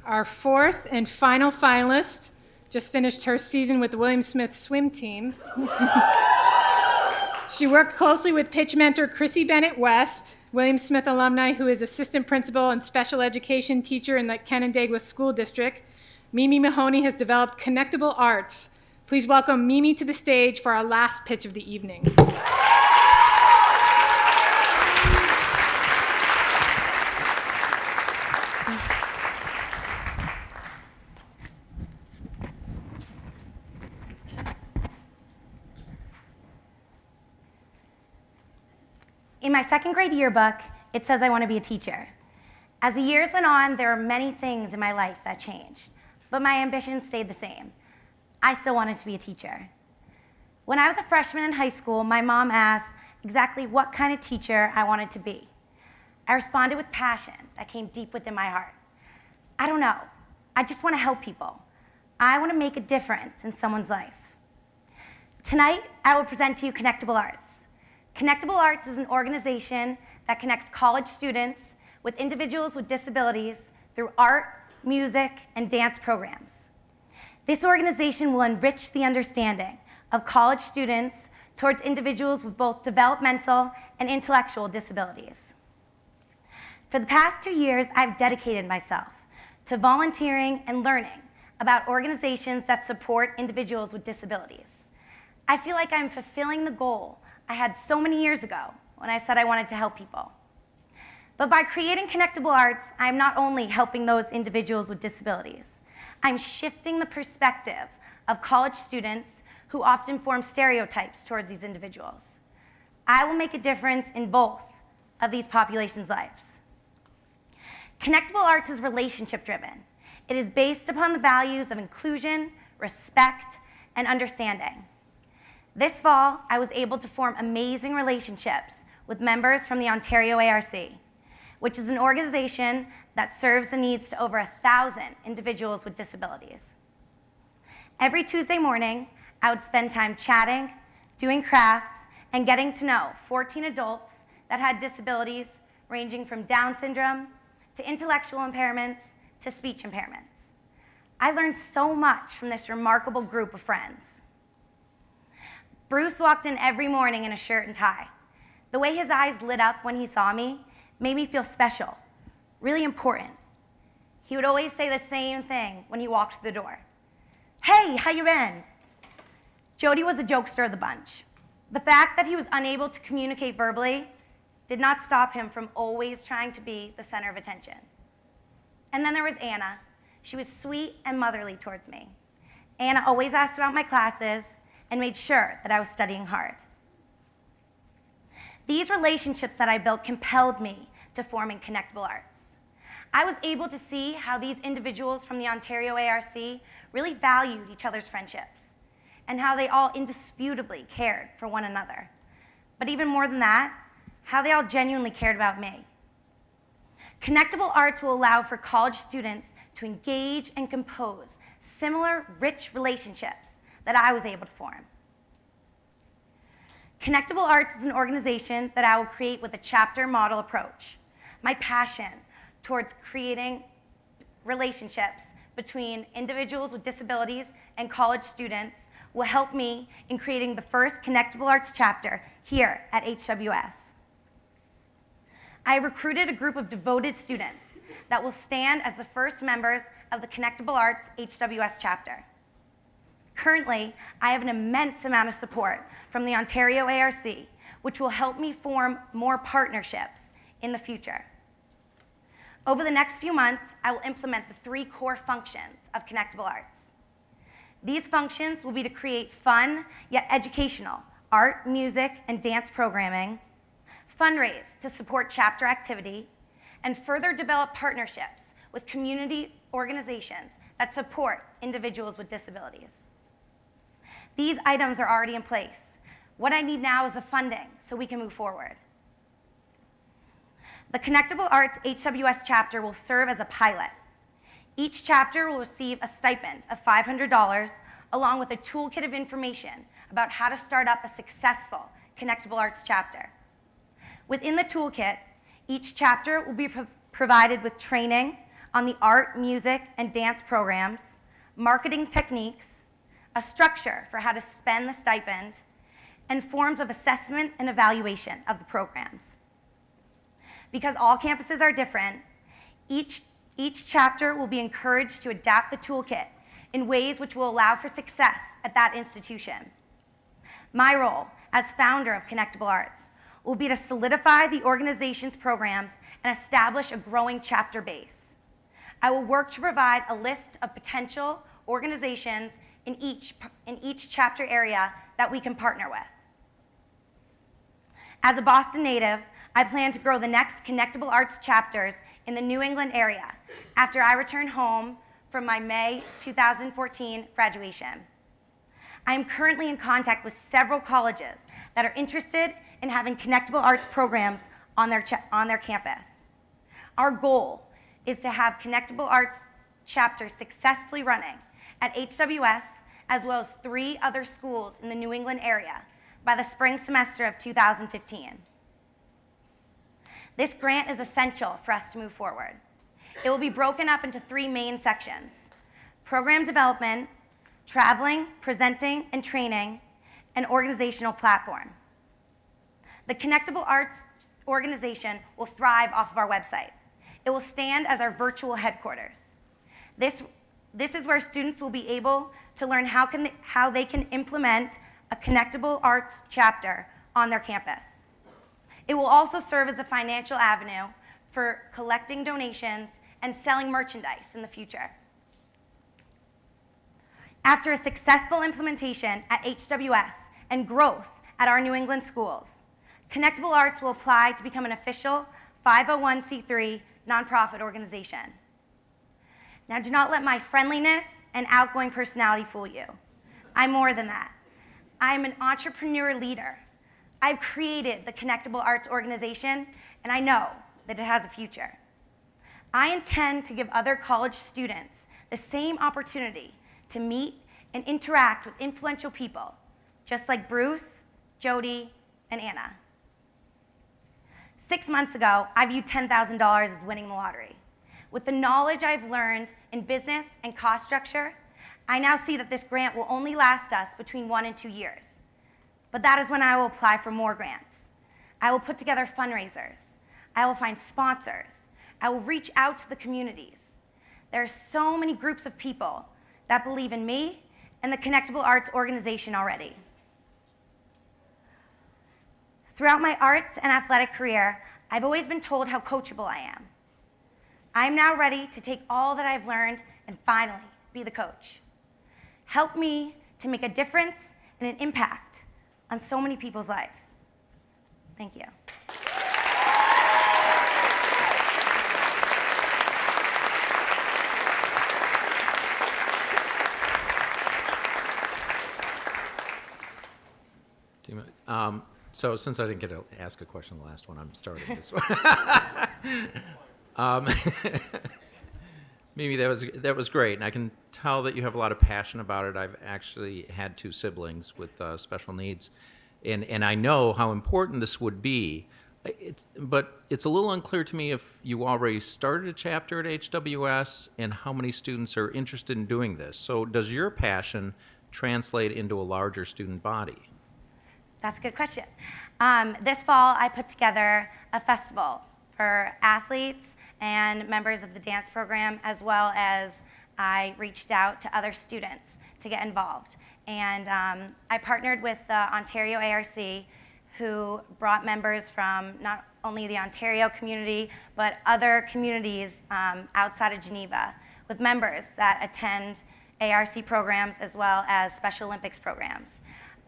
Our fourth and final finalist just finished her season with the William Smith swim team. She worked closely with pitch mentor Chrissy Bennett West, William Smith alumni who is assistant principal and special education teacher in the Canandaigua School District. Mimi Mahoney has developed Connectable Arts. Please welcome Mimi to the stage for our last pitch of the evening. In my second grade yearbook, it says I want to be a teacher. As the years went on, there were many things in my life that changed, but my ambition stayed the same. I still wanted to be a teacher. When I was a freshman in high school, my mom asked exactly what kind of teacher I wanted to be. I responded with passion that came deep within my heart. I don't know. I just want to help people. I want to make a difference in someone's life. Tonight, I will present to you Connectable Arts. Connectable Arts is an organization that connects college students with individuals with disabilities through art, music, and dance programs. This organization will enrich the understanding of college students towards individuals with both developmental and intellectual disabilities. For the past 2 years, I've dedicated myself to volunteering and learning about organizations that support individuals with disabilities. I feel like I'm fulfilling the goal I had so many years ago when I said I wanted to help people. But by creating Connectable Arts, I'm not only helping those individuals with disabilities, I'm shifting the perspective of college students who often form stereotypes towards these individuals. I will make a difference in both of these populations' lives. Connectable Arts is relationship-driven. It is based upon the values of inclusion, respect, and understanding. This fall, I was able to form amazing relationships with members from the Ontario ARC, which is an organization that serves the needs to over 1,000 individuals with disabilities. Every Tuesday morning, I would spend time chatting, doing crafts, and getting to know 14 adults that had disabilities ranging from Down syndrome to intellectual impairments to speech impairments. I learned so much from this remarkable group of friends. Bruce walked in every morning in a shirt and tie. The way his eyes lit up when he saw me made me feel special, really important. He would always say the same thing when he walked through the door. Hey, how you been? Jody was the jokester of the bunch. The fact that he was unable to communicate verbally did not stop him from always trying to be the center of attention. And then there was Anna. She was sweet and motherly towards me. Anna always asked about my classes and made sure that I was studying hard. These relationships that I built compelled me to forming Connectable Arts. I was able to see how these individuals from the Ontario ARC really valued each other's friendships and how they all indisputably cared for one another. But even more than that, how they all genuinely cared about me. Connectable Arts will allow for college students to engage and compose similar rich relationships that I was able to form. Connectable Arts is an organization that I will create with a chapter model approach. My passion towards creating relationships between individuals with disabilities and college students will help me in creating the first Connectable Arts chapter here at HWS. I recruited a group of devoted students that will stand as the first members of the Connectable Arts HWS chapter. Currently, I have an immense amount of support from the Ontario ARC, which will help me form more partnerships in the future. Over the next few months, I will implement the 3 core functions of Connectable Arts. These functions will be to create fun yet educational art, music, and dance programming, fundraise to support chapter activity, and further develop partnerships with community organizations that support individuals with disabilities. These items are already in place. What I need now is the funding so we can move forward. The Connectable Arts HWS chapter will serve as a pilot. Each chapter will receive a stipend of $500 along with a toolkit of information about how to start up a successful Connectable Arts chapter. Within the toolkit, each chapter will be provided with training on the art, music, and dance programs, marketing techniques, a structure for how to spend the stipend, and forms of assessment and evaluation of the programs. Because all campuses are different, each chapter will be encouraged to adapt the toolkit in ways which will allow for success at that institution. My role as founder of Connectable Arts will be to solidify the organization's programs and establish a growing chapter base. I will work to provide a list of potential organizations in each chapter area that we can partner with. As a Boston native, I plan to grow the next Connectable Arts chapters in the New England area after I return home from my May 2014 graduation. I am currently in contact with several colleges that are interested in having Connectable Arts programs on their campus. Our goal is to have Connectable Arts chapters successfully running at HWS as well as 3 other schools in the New England area by the spring semester of 2015. This grant is essential for us to move forward. It will be broken up into 3 main sections: program development, traveling, presenting, and training, and organizational platform. The Connectable Arts organization will thrive off of our website. It will stand as our virtual headquarters. This is where students will be able to learn how they can implement a Connectable Arts chapter on their campus. It will also serve as a financial avenue for collecting donations and selling merchandise in the future. After a successful implementation at HWS and growth at our New England schools, Connectable Arts will apply to become an official 501c3 nonprofit organization. Now, do not let my friendliness and outgoing personality fool you. I'm more than that. I'm an entrepreneur leader. I've created the Connectable Arts organization, and I know that it has a future. I intend to give other college students the same opportunity to meet and interact with influential people, just like Bruce, Jody, and Anna. 6 months ago, I viewed $10,000 as winning the lottery. With the knowledge I've learned in business and cost structure, I now see that this grant will only last us between 1 and 2 years. But that is when I will apply for more grants. I will put together fundraisers. I will find sponsors. I will reach out to the communities. There are so many groups of people that believe in me and the Connectable Arts organization already. Throughout my arts and athletic career, I've always been told how coachable I am. I'm now ready to take all that I've learned and finally be the coach. Help me to make a difference and an impact on so many people's lives. Thank you. So since I didn't get to ask a question the last one, I'm starting this one. Mimi, that was great, and I can tell that you have a lot of passion about it. I've actually had 2 siblings with special needs, and I know how important this would be. But it's a little unclear to me if you already started a chapter at HWS and how many students are interested in doing this. So does your passion translate into a larger student body? That's a good question. This fall, I put together a festival for athletes and members of the dance program, as well as I reached out to other students to get involved. And I partnered with the Ontario ARC, who brought members from not only the Ontario community, but other communities outside of Geneva, with members that attend ARC programs as well as Special Olympics programs.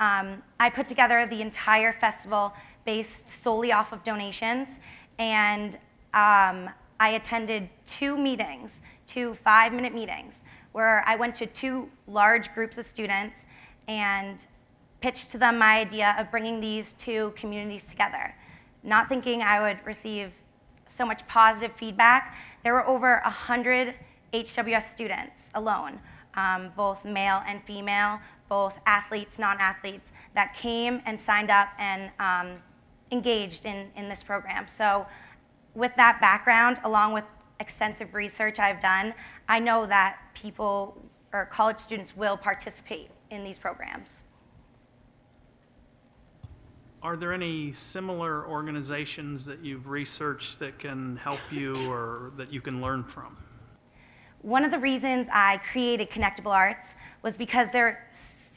I put together the entire festival based solely off of donations, and I attended 2 meetings, 2 5-minute meetings, where I went to 2 large groups of students and pitched to them my idea of bringing these 2 communities together. Not thinking I would receive so much positive feedback, there were over 100 HWS students alone, both male and female, both athletes, non-athletes, that came and signed up and engaged in this program. So with that background, along with extensive research I've done, I know that people or college students will participate in these programs. Are there any similar organizations that you've researched that can help you or that you can learn from? One of the reasons I created Connectable Arts was because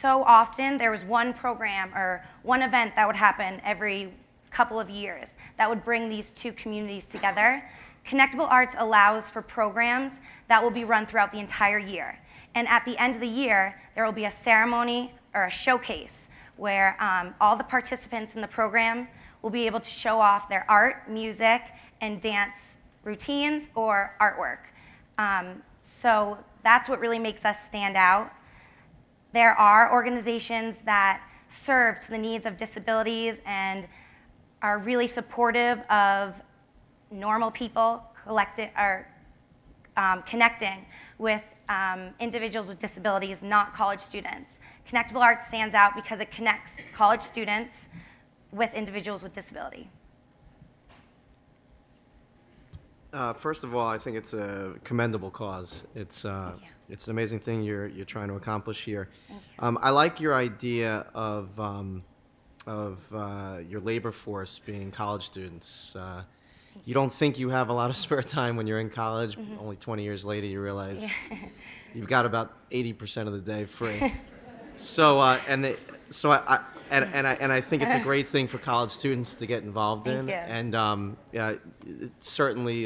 so often there was one program or one event that would happen every couple of years that would bring these two communities together. Connectable Arts allows for programs that will be run throughout the entire year. And at the end of the year, there will be a ceremony or a showcase where all the participants in the program will be able to show off their art, music, and dance routines or artwork. So that's what really makes us stand out. There are organizations that serve to the needs of disabilities and are really supportive of normal people connecting with individuals with disabilities, not college students. Connectable Arts stands out because it connects college students with individuals with disability. First of all, I think it's a commendable cause. It's an amazing thing you're trying to accomplish here. I like your idea of your labor force being college students. You don't think you have a lot of spare time when you're in college. Only 20 years later, you realize you've got about 80% of the day free. So I think it's a great thing for college students to get involved in. Thank you. And certainly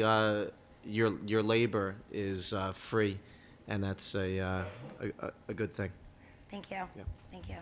your labor is free, and that's a good thing. Thank you. Yeah. Thank you.